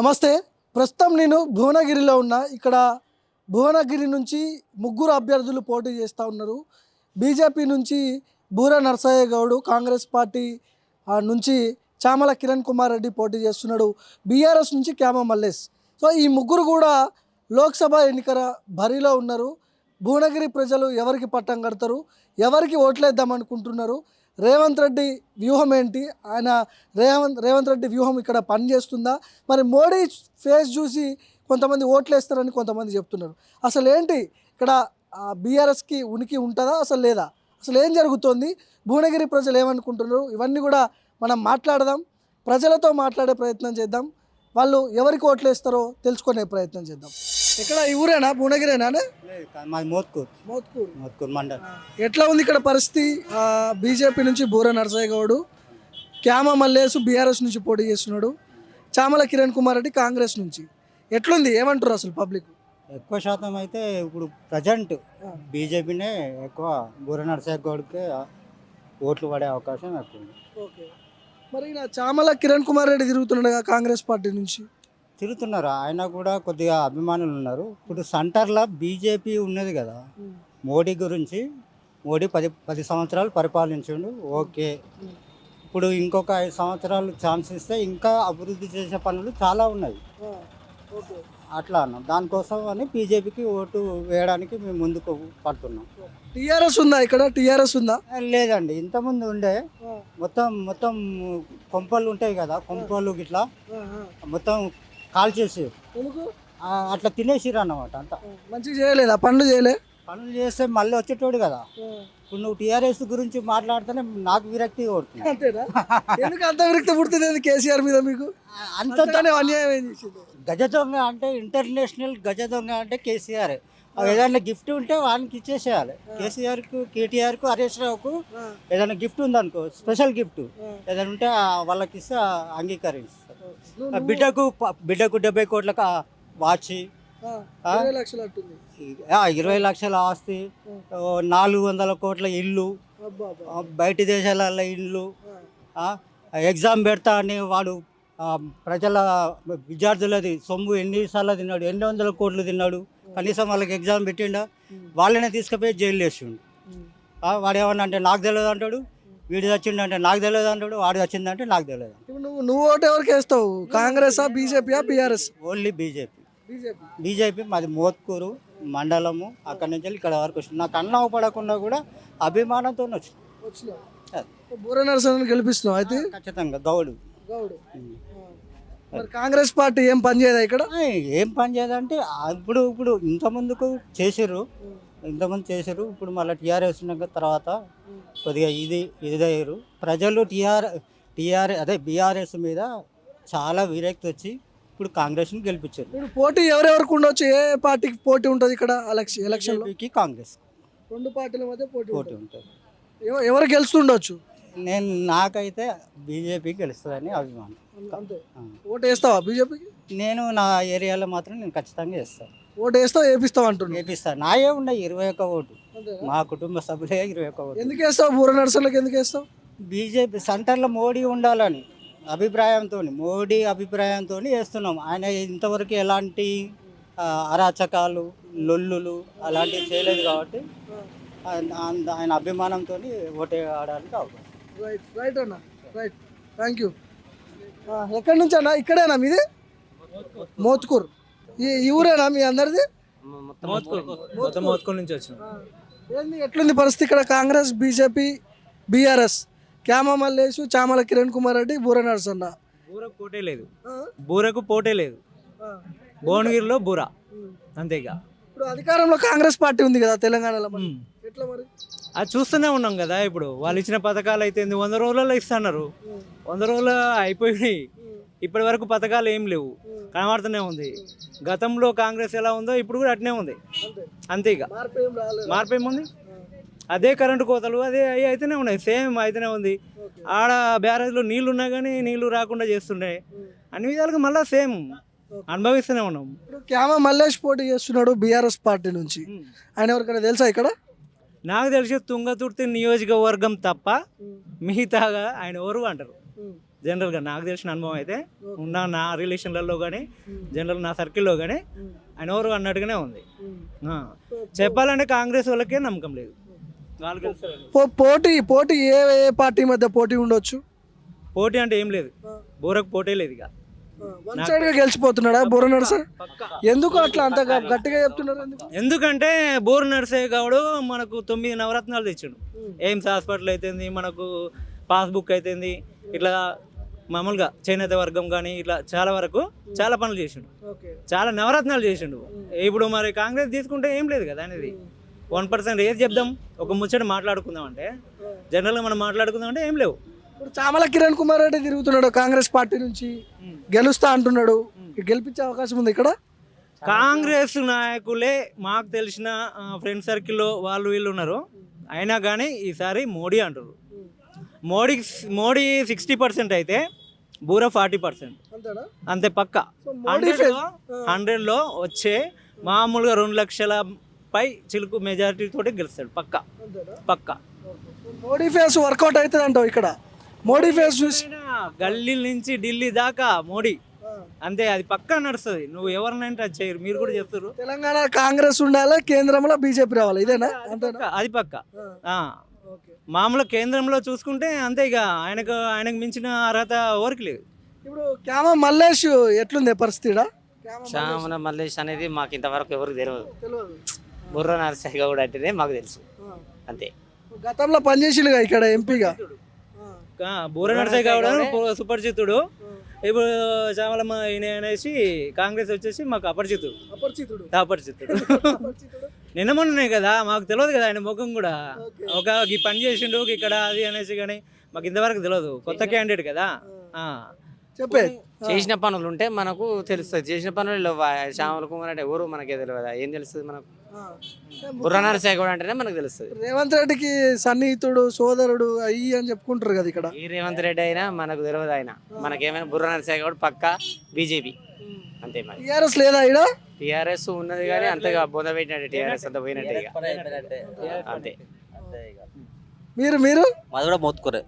నమస్తే. ప్రస్తుతం నేను భువనగిరిలో ఉన్నా. ఇక్కడ భువనగిరి నుంచి ముగ్గురు అభ్యర్థులు పోటీ చేస్తూ ఉన్నారు. బీజేపీ నుంచి బూర నరసయ్య గౌడ్, కాంగ్రెస్ పార్టీ నుంచి చామల కిరణ్ కుమార్ రెడ్డి పోటీ చేస్తున్నాడు. బీఆర్ఎస్ నుంచి క్యామ మల్లేష్. సో ఈ ముగ్గురు కూడా లోక్సభ ఎన్నికల బరిలో ఉన్నారు. భువనగిరి ప్రజలు ఎవరికి పట్టం కడతారు, ఎవరికి ఓట్లేద్దాం అనుకుంటున్నారు, రేవంత్ రెడ్డి వ్యూహం ఏంటి, ఆయన రేవంత్ రెడ్డి వ్యూహం ఇక్కడ పనిచేస్తుందా, మరి మోడీ ఫేస్ చూసి కొంతమంది ఓట్లేస్తారని కొంతమంది చెప్తున్నారు. అసలు ఏంటి ఇక్కడ బీఆర్ఎస్కి ఉనికి ఉంటుందా అసలు లేదా, అసలు ఏం జరుగుతోంది, భువనగిరి ప్రజలు ఏమనుకుంటున్నారు, ఇవన్నీ కూడా మనం మాట్లాడదాం. ప్రజలతో మాట్లాడే ప్రయత్నం చేద్దాం. వాళ్ళు ఎవరికి ఓట్లేస్తారో తెలుసుకునే ప్రయత్నం చేద్దాం. ఇక్కడ ఈ ఊరేనా, భువనగిరేనా? మాది మోత్కూర్ మండల్. ఎట్లా ఉంది ఇక్కడ పరిస్థితి? బీజేపీ నుంచి బూర నరసయ్య గౌడ్, క్యామ మల్లేష్ బీఆర్ఎస్ నుంచి పోటీ చేస్తున్నాడు, చామల కిరణ్ కుమార్ రెడ్డి కాంగ్రెస్ నుంచి. ఎట్లుంది, ఏమంటారు అసలు పబ్లిక్? ఎక్కువ శాతం అయితే ఇప్పుడు ప్రజెంట్ బీజేపీనే ఎక్కువ, బూర నరసయ్య గౌడ్కే ఓట్లు పడే అవకాశం ఎక్కువ ఉంది. ఓకే, మరి ఇలా చామల కిరణ్ కుమార్ రెడ్డి తిరుగుతున్నాడు కాంగ్రెస్ పార్టీ నుంచి. తిరుగుతున్నారు, ఆయన కూడా కొద్దిగా అభిమానులు ఉన్నారు. ఇప్పుడు సెంటర్లో బీజేపీ ఉన్నది కదా, మోడీ గురించి, మోడీ 10 సంవత్సరాలు పరిపాలించిండు. ఓకే, ఇప్పుడు ఇంకొక 5 సంవత్సరాలు ఛాన్స్ ఇస్తే ఇంకా అభివృద్ధి చేసే పనులు చాలా ఉన్నాయి. అట్లా అన్నాం, దానికోసం అని బీజేపీకి ఓటు వేయడానికి మేము ముందుకు పడుతున్నాం. టీఆర్ఎస్ ఉందా ఇక్కడ? టీఆర్ఎస్ ఉందా? లేదండి, ఇంతకుముందు ఉండే. మొత్తం కొంపలు ఉంటాయి కదా, కొంపలు గిట్లా మొత్తం కాల్ చేసి అట్లా తినేసిరు అన్నమాట. అంతా మంచిగా చేయలేదా? పనులు చేస్తే మళ్ళీ వచ్చేటోడు కదా. ఇప్పుడు నువ్వు టీఆర్ఎస్ గురించి మాట్లాడితేనే నాకు విరక్తి కొడుతుంది. అంతేనా? ఎందుకు అంత విరక్తి పుడుతుంది కేసీఆర్ మీద మీకు? అంతనే అన్యాయం ఏం చేసింది? గజ దొంగ అంటే, ఇంటర్నేషనల్ గజ దొంగ అంటే కేసీఆర్. ఏదైనా గిఫ్ట్ ఉంటే వానికి ఇచ్చేసేయాలి. కేసీఆర్కు, కేటీఆర్కు, హరీష్ రావుకు ఏదైనా గిఫ్ట్ ఉందనుకో, స్పెషల్ గిఫ్ట్ ఏదైనా ఉంటే వాళ్ళకి ఇస్తే అంగీకరిస్తారు. బిడ్డకు 70 కోట్లకు వాచ్, 20 లక్షల ఆస్తి, 400 కోట్ల ఇల్లు, బయటి దేశాల ఇల్లు, ఎగ్జామ్ పెడతా అని వాడు ప్రజల విద్యార్థులది సొమ్ము ఎన్నిసార్లు తిన్నాడు, 800 కోట్లు తిన్నాడు. కనీసం వాళ్ళకి ఎగ్జామ్ పెట్టిండా, వాళ్ళనే తీసుకుపోయి జైలు వేసిండు. వాడు ఏమన్నా అంటే నాకు తెలియదు అంటాడు, వీడు వచ్చిండంటే నాకు తెలియదు అంటాడు, వాడు వచ్చిందంటే నాకు తెలియదు. నువ్వు ఓటు ఎవరికి వేస్తావు? కాంగ్రెసా, బీజేపీయా, బీఆర్ఎస్? Only BJP. మాది మోత్కూరు మండలము, అక్కడి నుంచి ఇక్కడ వరకు వచ్చింది. నాకు అన్నం పడకుండా కూడా అభిమానంతో వచ్చిన బూర నరసయ్యని గెలిపిస్తున్నావు అయితే? ఖచ్చితంగా గౌడు. మరి కాంగ్రెస్ పార్టీ ఏం పని చేయదా ఇక్కడ? ఏం పని చేయదంటే ఇప్పుడు ఇంతకుముందు చేసారు, ఇప్పుడు మళ్ళీ టీఆర్ఎస్ ఉన్న తర్వాత కొద్దిగా ఇదయ్యారు ప్రజలు. బీఆర్ఎస్ మీద చాలా విరక్తి వచ్చి ఇప్పుడు కాంగ్రెస్ని గెలిపించారు. ఇప్పుడు పోటీ ఎవరెవరికి ఉండొచ్చు? ఏ పార్టీకి పోటీ ఉంటుంది ఇక్కడ ఎలక్షన్కి? కాంగ్రెస్. 2 పార్టీల మధ్య పోటీ ఉంటుంది. ఎవరు గెలుస్తుండొచ్చు? నాకైతే బీజేపీ గెలుస్తుందని అభిమానం. ఓటు వేస్తావా బీజేపీకి? నేను నా ఏరియాలో మాత్రం నేను ఖచ్చితంగా వేస్తాను. ఓటు వేస్తావు? వేపిస్తావు అంటున్నాను. వేపిస్తాను. నాయే ఉన్నాయి 21 ఓటు, మా కుటుంబ సభ్యులే 21 ఓటు. ఎందుకు వేస్తావు? బూర నరసయ్యకి ఎందుకు వేస్తావు? బీజేపీ సెంటర్లో మోడీ ఉండాలని మోడీ అభిప్రాయంతో వేస్తున్నాం. ఆయన ఇంతవరకు ఎలాంటి అరాచకాలు, లొల్లులు అలాంటివి చేయలేదు కాబట్టి ఆయన అభిమానంతో ఓటేయడానికి అవకాశం. రైట్ అన్న, రైట్, థ్యాంక్ యూ. ఎక్కడి నుంచి అన్న? ఇక్కడేనా మీది? మోత్కూర్. ఈ ఊరేనా మీ అందరిది? మోత్కూర్ నుంచి వచ్చిన. ఎట్లుంది పరిస్థితి ఇక్కడ? కాంగ్రెస్, బీజేపీ, బీఆర్ఎస్, క్యామ మల్లేష్, చామల కిరణ్ కుమార్ రెడ్డి, బూర నరసన్న. బూరకు పోటే లేదు. భువనగిరిలో బూర అంతేగా. ఇప్పుడు అధికారంలో కాంగ్రెస్ పార్టీ ఉంది కదా తెలంగాణలో, ఎట్లా మరి? అది చూస్తూనే ఉన్నాం కదా. ఇప్పుడు వాళ్ళు ఇచ్చిన పథకాలు అయితే 100 రోజులలో ఇస్తున్నారు. 100 రోజులు అయిపోయినాయి, ఇప్పటి వరకు పథకాలు ఏం లేవు, కనబడుతూనే ఉంది. గతంలో కాంగ్రెస్ ఎలా ఉందో ఇప్పుడు కూడా అట్నే ఉంది, అంతేగా. మార్పు ఏముంది? అదే కరెంటు కోతలు అదే అయితేనే ఉన్నాయి, సేమ్ అయితేనే ఉంది. ఆడ బ్యారేజ్లో నీళ్లు ఉన్నా కానీ నీళ్లు రాకుండా చేస్తుండే, అన్ని విధాలుగా మళ్ళీ సేమ్ అనుభవిస్తూనే ఉన్నాం. ఇప్పుడు క్యామ మల్లేష్ పోటీ చేస్తున్నాడు బీఆర్ఎస్ పార్టీ నుంచి. ఆయన ఎవరికైనా తెలుసా ఇక్కడ? నాకు తెలిసి తుంగతుర్తి నియోజకవర్గం తప్ప మిగతాగా ఆయన ఎవరు అంటారు జనరల్గా. నాకు తెలిసిన అనుభవం అయితే నా రిలేషన్లలో కానీ జనరల్ నా సర్కిల్లో కానీ ఆయన ఎవరు అన్నట్టుగానే ఉంది. చెప్పాలంటే కాంగ్రెస్ వాళ్ళకే నమ్మకం లేదు. వాళ్ళు గెలుస్తారు. పోటీ ఏ ఏ పార్టీ మధ్య పోటీ ఉండొచ్చు? పోటీ అంటే ఏం లేదు, బోరకు పోటీ లేదు ఇక. వన్ సైడ్ గా గెలిచిపోతున్నాడా బూర నరసయ్య? ఎందుకు అట్లా అంత గట్టిగా చెప్తున్నారు? ఎందుకంటే బోరు నరసయ్య గౌడు మనకు 9 నవరత్నాలు తెచ్చాడు. ఎయిమ్స్ హాస్పిటల్ అయితేంది, మనకు పాస్బుక్ అయితేంది, ఇట్లా మామూలుగా చేనేత వర్గం కానీ ఇట్లా చాలా వరకు చాలా పనులు చేసిండు, చాలా నవరత్నాలు చేసిండు. ఇప్పుడు మరి కాంగ్రెస్ తీసుకుంటే ఏం లేదు కదా అనేది. 1% ఏది చెప్దాం, ఒక ముచ్చట మాట్లాడుకుందాం అంటే జనరల్గా మనం మాట్లాడుకుందాం అంటే ఏం లేవు. ఇప్పుడు చామల కిరణ్ కుమార్ రెడ్డి తిరుగుతున్నాడు కాంగ్రెస్ పార్టీ నుంచి, గెలుస్తా అంటున్నాడు. గెలిపించే అవకాశం ఉంది ఇక్కడ? కాంగ్రెస్ నాయకులే మాకు తెలిసిన ఫ్రెండ్ సర్కిల్లో వాళ్ళు వీళ్ళు ఉన్నారు. అయినా కానీ ఈసారి మోడీ అంటారు. మోడీ 60% అయితే బూర 40%, అంతే పక్క. 100లో వచ్చే మామూలుగా 2 లక్షల పై చిలుకు మెజారిటీ తోటి గెలుస్తాడు పక్క. మోడీ ఫేస్ వర్కౌట్ అవుతుంది అంటావు ఇక్కడ? మోడీ ఫేస్ చూసి గల్లీ నుంచి ఢిల్లీ దాకా మోడీ అంతే, అది పక్కా నడుస్తుంది. నువ్వు ఎవరినైనా టచ్ చేయరు, మీరు కూడా చెప్తారు. తెలంగాణ కాంగ్రెస్ ఉండాలి, కేంద్రంలో బీజేపీ రావాలి, ఇదేనా? అది పక్క. మామూలు కేంద్రంలో చూసుకుంటే అంతే, ఇక ఆయనకు మించిన అర్హత ఎవరికి లేదు. ఇప్పుడు క్యామ మల్లేష్ ఎట్లుంది పరిస్థితి? శ్యామల మల్లేష్ అనేది మాకు ఇంతవరకు ఎవరికి తెలియదు. బుర్ర నరసయ్య గౌడ్ అంటేనే మాకు తెలుసు అంతే. గతంలో పనిచేసిండుగా ఇక్కడ ఎంపీగా. బూర నరసయ్య గౌడ్ సుపరిచితుడు. ఇప్పుడు చామలమ్మ ఈయన అనేసి కాంగ్రెస్ వచ్చేసి మాకు అపరిచితుడు. నిన్న మొన్ననే కదా, మాకు తెలియదు కదా ఆయన ముఖం కూడా. ఒక ఈ పని చేసిండు ఇక్కడ అది అనేసి, కానీ మాకు ఇంతవరకు తెలియదు. కొత్త క్యాండిడేట్ కదా. చెప్పే చేసిన పనులు ఉంటే మనకు తెలుస్తుంది. చేసిన పనులు శ్యామల కుమార్ అంటే ఎవరు మనకే తెలియదు. ఏం తెలుస్తుంది మనకు? బుర్ర నరసయ్య గౌడ్ అంటేనే మనకు తెలుస్తుంది. రేవంత్ రెడ్డికి సన్నిహితుడు, సోదరుడు అయ్యి అని చెప్పుకుంటారు కదా ఇక్కడ. ఈ రేవంత్ రెడ్డి అయినా మనకు తెలియదు. ఆయన మనకేమైనా బుర్ర నరసయ్య గౌడ్ పక్కా బీజేపీ అంతే. మరి టీఆర్ఎస్ లేదా ఇక్కడ? టీఆర్ఎస్ ఉన్నది కానీ అంతగా బొంద పెట్టినట్టు, టీఆర్ఎస్ అంతా పోయినట్టే ఇక అంతే. మీరు మాది కూడా మోత్కూరే.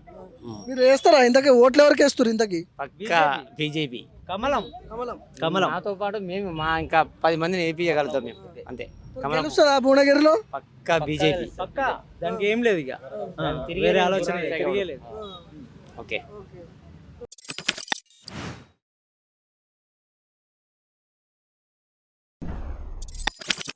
మీరు వేస్తారా? ఇంతకీ ఓట్లు ఎవరికి వేస్తారు? ఇంతకీ పక్కా బీజేపీ. కమలం. నాతో పాటు మేము ఇంకా 10 మందిని వేయించగలుగుతాం మేము అంతే. గెలుస్తారా భువనగిరిలో? పక్కా బీజేపీ పక్కా, దానికి ఏం లేదు ఇక, వేరే ఆలోచన తిరిగే లేదు. ఓకే.